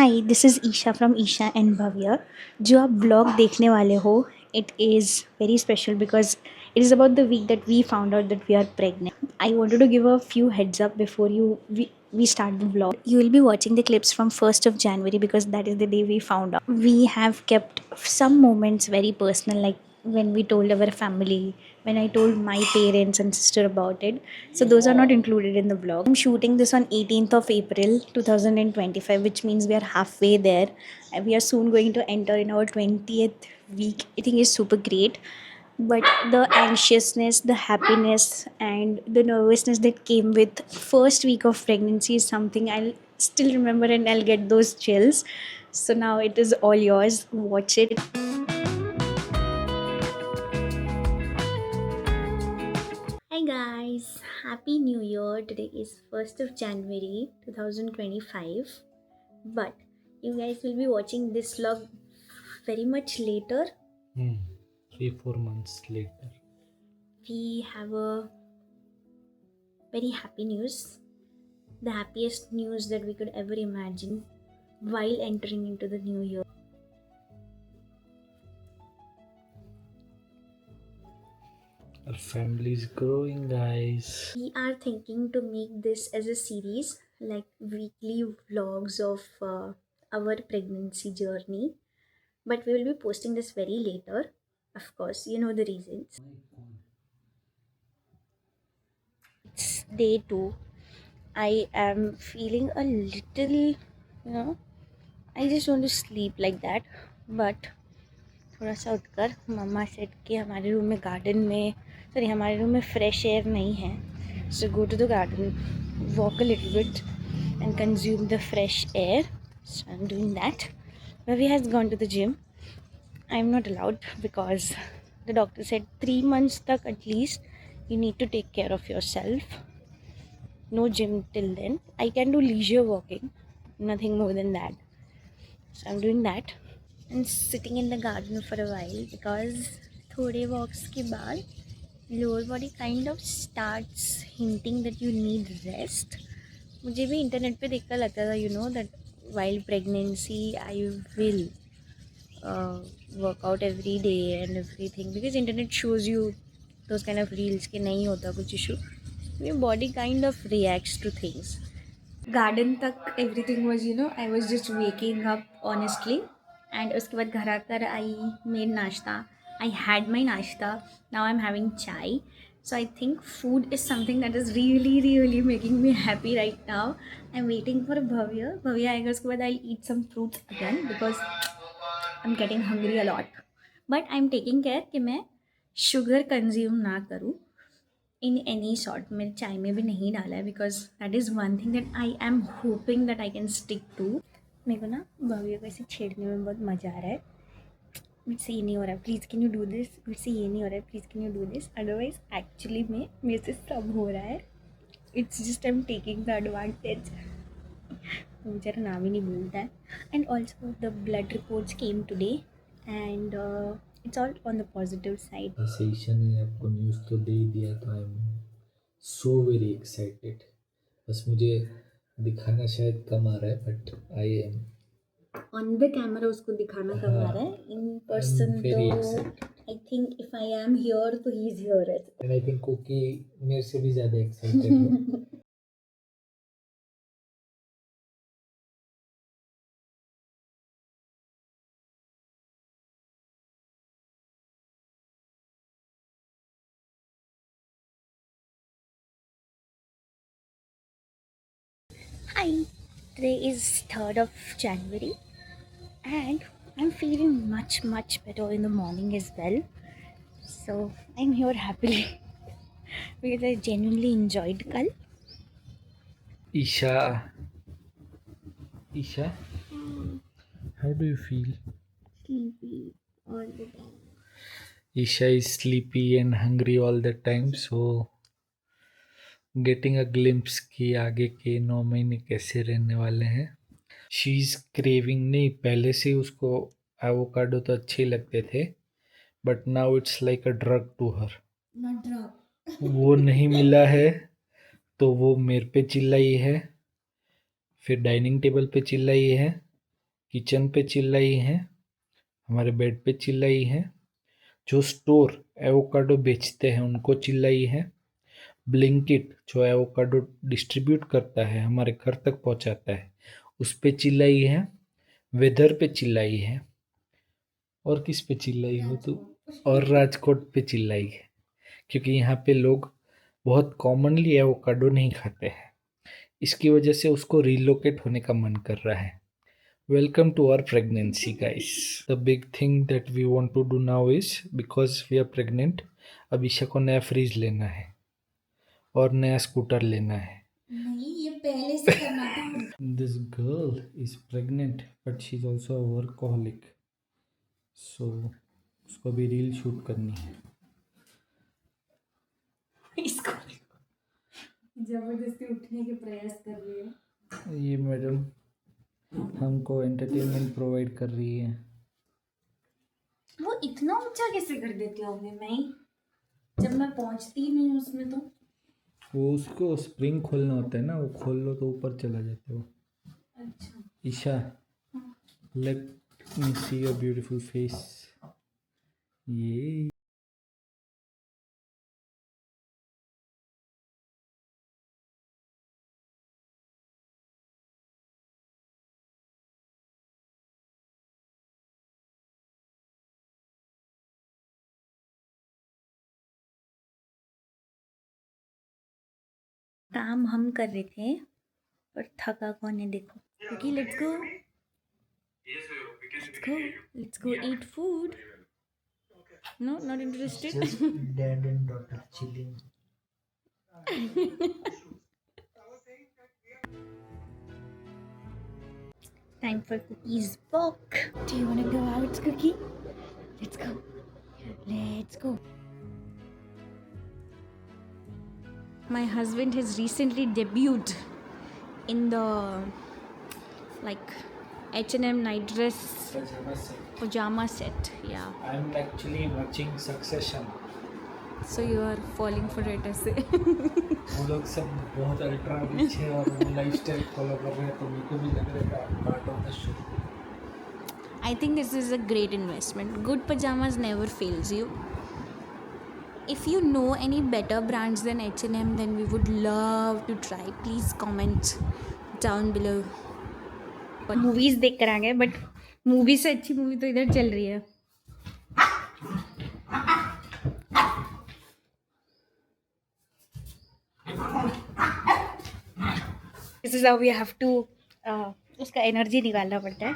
Hi, this is Isha from Isha and Bhavya. जो आप blog देखने वाले हो, it is very special because it is about the week that we found out that we are pregnant. I wanted to give a few heads up before we start the vlog. You will be watching the clips from 1st of January because that is the day we found out. We have kept some moments very personal, like when we told our family, when I told my parents and sister about it. So those are not included in the vlog. I'm shooting this on 18th of April 2025, which means we are halfway there. And we are soon going to enter in our 20th week. I think it's super great. But the anxiousness, the happiness, and the nervousness that came with first week of pregnancy is something I'll still remember, and I'll get those chills. So now it is all yours. Watch it. Hi guys, Happy New Year. Today is 1st of January 2025. But you guys will be watching this vlog very much later. 3-4 months later. We have a very happy news. The happiest news that we could ever imagine while entering into the new year. Our family is growing, guys. We are thinking to make this as a series, like weekly vlogs of our pregnancy journey. But we will be posting this very later. Of course, you know the reasons. It's day two. I am feeling a little, I just want to sleep like that. But थोड़ा सा उठकर मम्मा said कि हमारे room में garden में हमारे room में fresh air नहीं है, so go to the garden, walk a little bit and consume the fresh air. So I am doing that. Ravi has gone to the gym. I am not allowed because the doctor said 3 months tak at least you need to take care of yourself. No gym till then. I can do leisure walking, nothing more than that. So I'm doing that and sitting in the garden for a while because थोड़े walks के बाद lower body kind of starts hinting that you need rest. मुझे भी internet पे देखकर लगता था, that while pregnancy I will work out every day and everything because internet shows you those kind of reels कि नहीं होता कुछ issue. Your body kind of reacts to things. Garden तक everything was, I was just waking up honestly. And उसके बाद घर आकर I made नाश्ता. आई हैड माई नाश्ता. Now I am having chai. So I think food is something that is really really making me happy right now. I am waiting for Bhavya आएगा, उसके बाद I eat some fruits again because I am getting hungry a lot. But I am taking care कि मैं sugar consume ना करूँ in any sort. मेरे चाय में भी नहीं डाला है because that is one thing that I am hoping that I can stick to. मेरे को ना भव्य को ऐसे छेड़ने में बहुत मज़ा आ रहा है. मुझसे ये नहीं हो रहा है, please can you do this. मुझसे ये नहीं हो रहा है, please can you do this. Otherwise actually में मेरे से सब हो रहा है. It's just I am taking the advantage. वो बेचारा नाम ही नहीं बोलता है. And also the blood reports came today and it's all on the positive side. ऐसे ईशा ने आपको न्यूज़ तो दे ही दिया, तो I am so very excited. बस मुझे दिखाना शायद कम आ रहा है, but I am on the camera उसको दिखाना कम आ रहा है. इन पर्सन तो I think if I am here तो he is here. And I think Cookie मेरे से भी ज़्यादा एक्साइटेड है. Hi, today is 3rd of January and I'm feeling much better in the morning as well. So I'm here happily because I genuinely enjoyed kal. Isha, Isha, how do you feel? Sleepy all the time. Isha is sleepy and hungry all the time, so getting a glimpse कि आगे के 9 महीने कैसे रहने वाले हैं. She is craving, नहीं पहले से उसको एवोकाडो तो अच्छे लगते थे, but now it's like a drug to her. Not drop. वो नहीं मिला है तो वो मेरे पे चिल्लाई है, फिर डाइनिंग टेबल पे चिल्लाई है, किचन पे चिल्लाई है, हमारे बेड पे चिल्लाई है, जो स्टोर एवोकाडो बेचते हैं उनको चिल्लाई है, ब्लिंकिट जो एवोकाडो डिस्ट्रीब्यूट करता है हमारे घर तक पहुंचाता है उस पे चिल्लाई है, वेदर पे चिल्लाई है, और किस पे चिल्लाई हो तो, और राजकोट पे चिल्लाई है, क्योंकि यहाँ पे लोग बहुत कॉमनली एवोकाडो नहीं खाते हैं, इसकी वजह से उसको रिलोकेट होने का मन कर रहा है। Welcome to our pregnancy, guys. The big thing that we want to do now is because we are pregnant, अब ईशा को नया फ्रिज लेना है और नया स्कूटर लेना है। नहीं, ये पहले से करना था। This girl is pregnant, but she's also a workaholic. So उसको भी रील शूट करनी है। इसको जबरदस्ती उठने के प्रयास कर रही है। ये मैडम हमको एंटरटेनमेंट प्रोवाइड कर रही है। वो इतना ऊंचा कैसे कर देती होंगे मैं जब मैं पहुंचती ही नहीं उसमें तो। वो उसको स्प्रिंग खोलना होता है ना, वो खोल लो तो ऊपर चला जाता है वो। अच्छा, Isha, let me see your beautiful face. ये काम हम कर रहे थे पर थका कौन है देखो, क्योंकि let's go eat food. No, not interested. Dad and daughter chilling. Time for cookies book. Do you want to go out, Cookie? Let's go. Let's go. My husband has recently debuted in the like H&M night dress pajama set. Yeah. I'm actually watching Succession. So you are falling for it, ऐसे। वो लोग सब बहुत ultra rich है और वो lifestyle follow कर रहे हैं, तो मेरे को भी लग रहा है part of the show. I think this is a great investment. Good pajamas never fails you. If you know any better brands than H&M, then we would love to try. Please comment down below. Movies देख कर आ गए, but movie से अच्छी movie तो इधर चल रही है। This is how we have to उसका एनर्जी निकालना पड़ता है।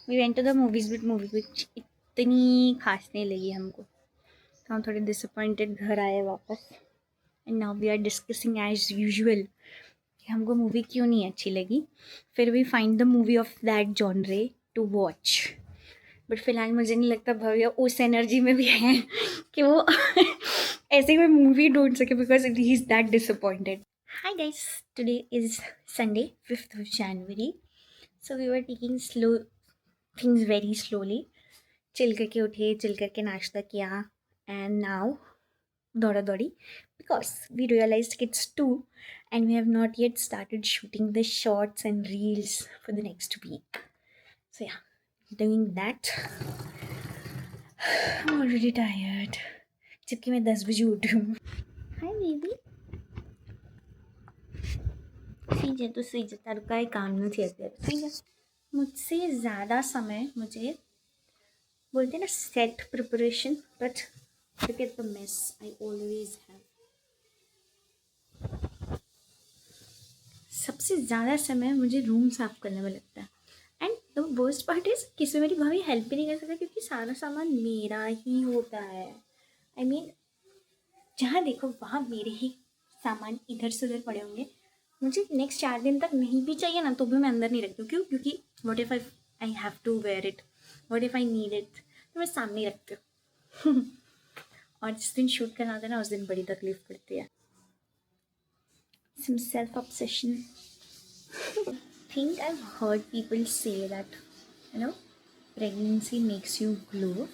We went to the movies, but movie कुछ इतनी खास नहीं लगी हमको, तो हम थोड़े डिसअपॉइंटेड घर आए वापस। And now we are discussing as usual कि हमको मूवी क्यों नहीं अच्छी लगी। फिर we find the movie of that genre to watch, but फिलहाल मुझे नहीं लगता भव्य उस एनर्जी में भी है कि वो ऐसे कोई मूवी ढूंढ सके, because he is that disappointed. Hi guys, today is Sunday, 5th of January. So we were taking things very slowly. Chill करके उठे, चिल करके नाश्ता किया, and now दौड़ा दौड़ी, because we realized it's 2 and we have not yet started shooting the shorts and reels for the next week. So yeah, doing that. I'm already tired. जबकि मैं 10 बजे उठी हूँ। Hi baby. सीजे तो सीजे तार का काम नहीं आता, ठीक है। मुझसे ज़्यादा समय मुझे बोलते हैं ना set preparation, but look at the mess I always have. सबसे ज़्यादा समय मुझे रूम साफ करने में लगता है, and the worst part is किसी मेरी भाभी हेल्प भी नहीं कर सकता, क्योंकि सारा सामान मेरा ही होता है। आई मीन जहाँ देखो वहाँ मेरे ही सामान इधर से उधर पड़े होंगे। मुझे नेक्स्ट 4 दिन तक नहीं भी चाहिए ना, तो भी मैं अंदर नहीं रखती हूँ। क्यों? क्योंकि what if I have to wear it, what if I need it, तो मैं सामने ही रखती हूँ। और जिस दिन शूट करना होता है ना, उस दिन बड़ी तकलीफ पड़ती है। Some self-obsession. Think I've heard people say that, pregnancy makes you glow.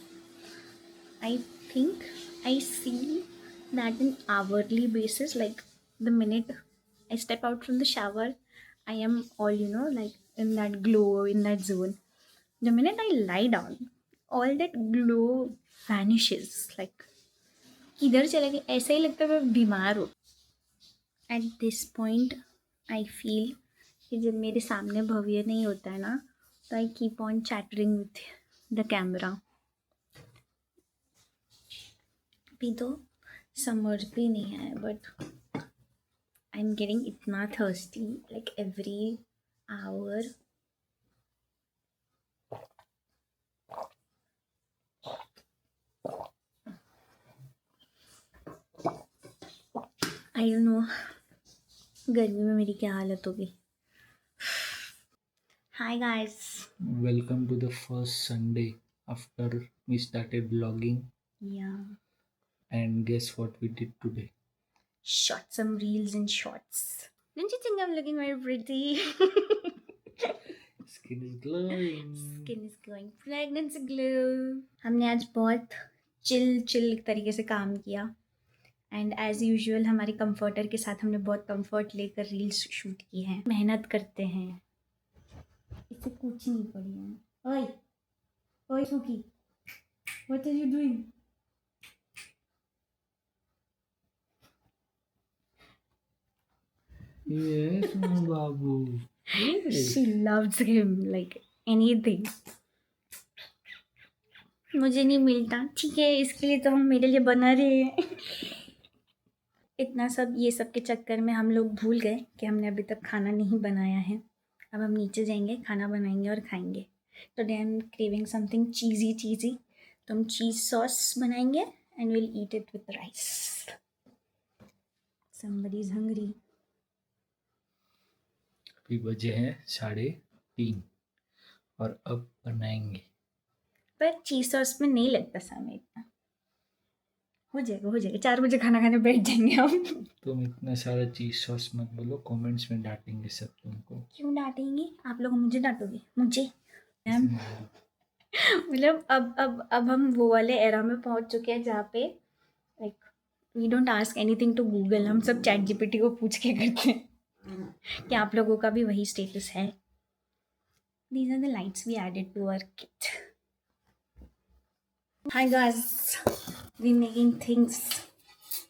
I think I see that in hourly basis. Like the minute I step out from the shower, I am all, like in that glow, in that zone. The minute I lie down, all that glow vanishes. Like किधर चला गया, ऐसा ही लगता है मैं बीमार हूँ. At this point, I feel कि जब मेरे सामने भव्य नहीं होता है ना, तो I keep on chattering with the camera. अभी तो समर भी नहीं है, but I'm getting इतना thirsty like every hour. I don't know गर्मी में मेरी क्या हालत होगी. Hi guys. Welcome to the first Sunday after we started vlogging. Yeah. And guess what we did today? Shot some reels and shots. Don't you think I'm looking very pretty? Skin is glowing. Skin is glowing. Pregnancy glow. हमने आज बहुत chill तरीके से काम किया. And as usual हमारी comforter के साथ हमने बहुत कंफर्ट लेकर रील्स शूट की हैं. मेहनत करते हैं, इससे कुछ नहीं पड़ी है. ओए ओए Suki, what are you doing? Yes, my babu. Yes. She loves him like anything. मुझे नहीं मिलता, ठीक है, इसके लिए तो हम मेरे लिए बना रहे हैं. इतना सब ये सब के चक्कर में हम लोग भूल गए कि हमने अभी तक खाना नहीं बनाया है. अब हम नीचे जाएंगे, खाना बनाएंगे और खाएंगे. Today I am craving something cheesy. तो हम चीज़ सॉस बनाएंगे and will eat it with rice. Somebody is hungry. अभी बजे हैं 3:30 और अब बनाएंगे. पर चीज़ सॉस में नहीं लगता समय इतना. हो जाएगा 4 बजे खाना खाने बैठ जाएंगे हम. तुम इतना सारा चीज सॉस मत बोलो, कमेंट्स में डांटेंगे सब तुमको. क्यों डांटेंगे आप लोग? मुझे डांटोगे? मुझे मैम मतलब अब हम वो वाले एरा में पहुंच चुके हैं जहाँ पे like we don't ask anything to Google. हम सब चैट जीपीटी को पूछ के करते हैं. क्या आप लोगों का भी वही स्टेटस है? These are the lights we added to our kit. Hi guys, we making things.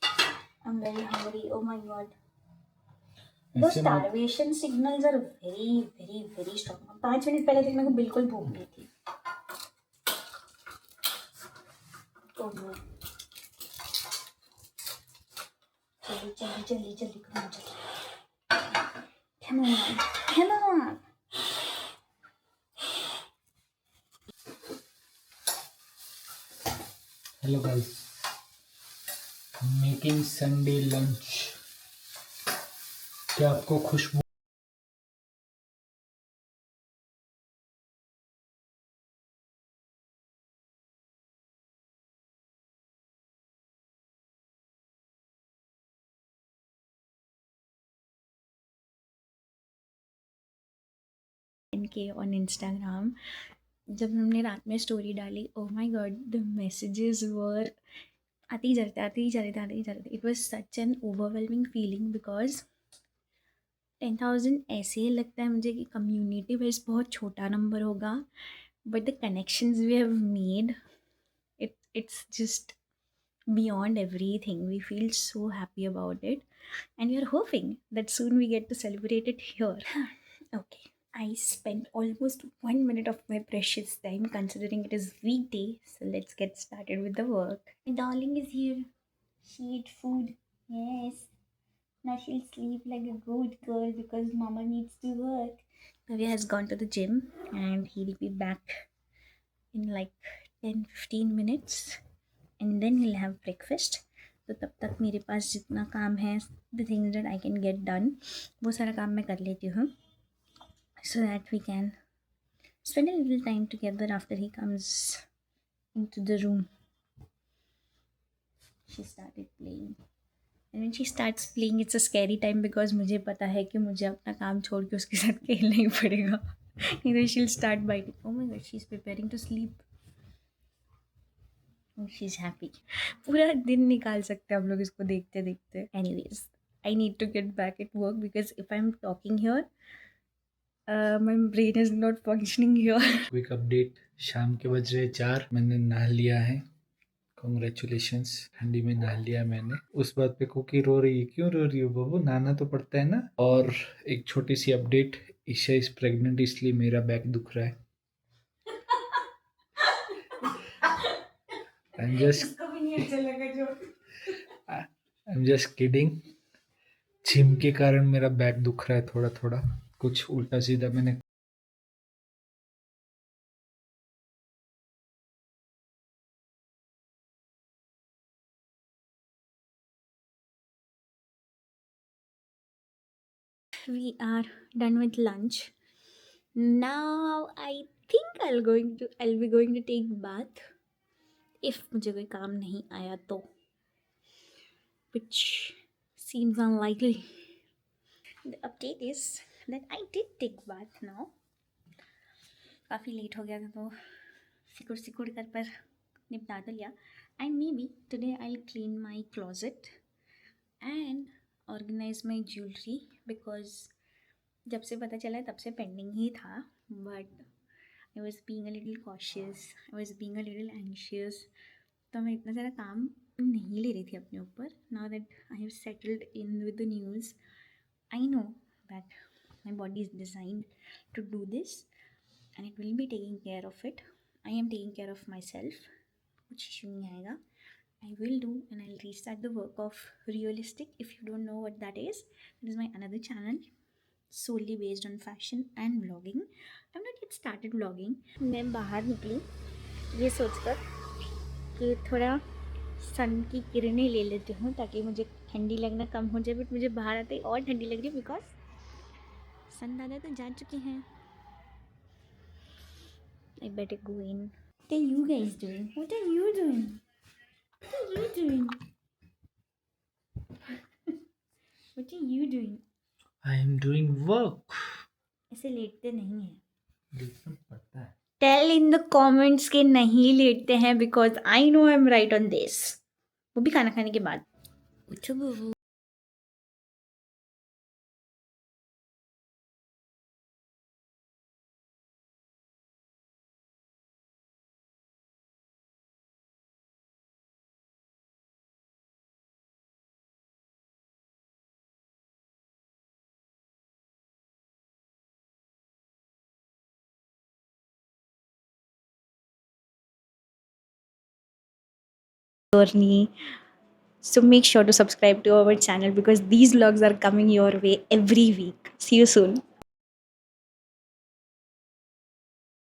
I am very hungry. Oh my god. The starvation signals are very strong. 5 minute पहले तक मेरे को बिल्कुल भूख नहीं थी. तो जल्दी come on. Hello guys, making Sunday lunch. क्या आपको खुशबू इनके ऑन इंस्टाग्राम जब हमने रात में स्टोरी डाली, oh my god, the messages were आते ही जा रहे थे. It was such an overwhelming feeling because 10,000 ऐसे ही लगता है मुझे कि कम्युनिटी वाइज बहुत छोटा नंबर होगा, but the connections we have made, it's just beyond everything. We feel so happy about it and we are hoping that soon we get to celebrate it here. Okay, I spent almost 1 minute of my precious time considering it is weekday, so let's get started with the work. My darling is here. She ate food. Yes. Now she'll sleep like a good girl because mama needs to work. Navya has gone to the gym and he'll be back in like 10-15 minutes and then he'll have breakfast. तो तब तक मेरे पास जितना काम है, the things that I can get done, वो सारा काम मैं कर लेती हूँ, so that we can spend a little time together after he comes into the room. She started playing. And when she starts playing, it's a scary time because मुझे पता है कि मुझे अपना काम छोड़ के उसके साथ खेलना ही पड़ेगा. Either she'll start biting. Oh my god, she's preparing to sleep. Oh, she's happy. पूरा दिन निकाल सकते हैं हम लोग इसको देखते देखते. Anyways, I need to get back at work because if I'm talking here, My brain is not functioning here. Quick update, शाम के बज रहे 4, मैंने नहा लिया है। कॉन्ग्रेचुलेशंस, ठंडी में नहा लिया मैंने। उस बात पे कुकी रो रही है, क्यों रो रही हो बाबू, नहाना तो पड़ता है ना। और एक छोटी सी अपडेट, ईशा इज प्रेग्नेंट, इसलिए मेरा बैक दुख रहा है। I'm just इसको भी नहीं अच्छा लगा जो I'm just kidding। जिम के कारण मेरा बैक दुख रहा है थोड़ा थोड़ा, कुछ उल्टा सीधा मैंने। we are done with lunch. Now I think I'll be going to take bath if मुझे कोई काम नहीं आया तो, which seems unlikely. The update is that I did take bath now. काफ़ी लेट हो गया था तो सिकुड़ कर पर निपटा तो लिया. And maybe today I'll clean my closet and organize my jewelry because जब से पता चला तब से पेंडिंग ही था, but I was being a little cautious, I was being a little anxious, तो मैं इतना ज़्यादा काम नहीं ले रही थी अपने ऊपर. Now that I have settled in with the news, I know that my body is designed to do this and it will be taking care of it. I am taking care of myself, कुछ issue नहीं आएगा. I will do and I'll restart the work of Realistic. If you don't know what that is my another channel solely based on fashion and vlogging. I've not yet started vlogging. मैं बाहर निकली ये सोचकर कि थोड़ा सन की किरणें ले लेती हूँ ताकि मुझे ठंडी लगना कम हो जाए, बट मुझे बाहर आते ही और ठंडी लग रही है बिकॉज सन दादा तो जा चुके हैं. I better go in. What are you guys doing? What are you doing? What are you doing? What are you doing? I am doing work। ऐसे लेटते नहीं हैं. लेटना पड़ता है। टेल इन द कमेंट्स के नहीं लेटते हैं because I know I am right on this. वो भी खाना खाने के बाद. उठो बबू. Journey. So make sure to subscribe to our channel because these vlogs are coming your way every week. See you soon.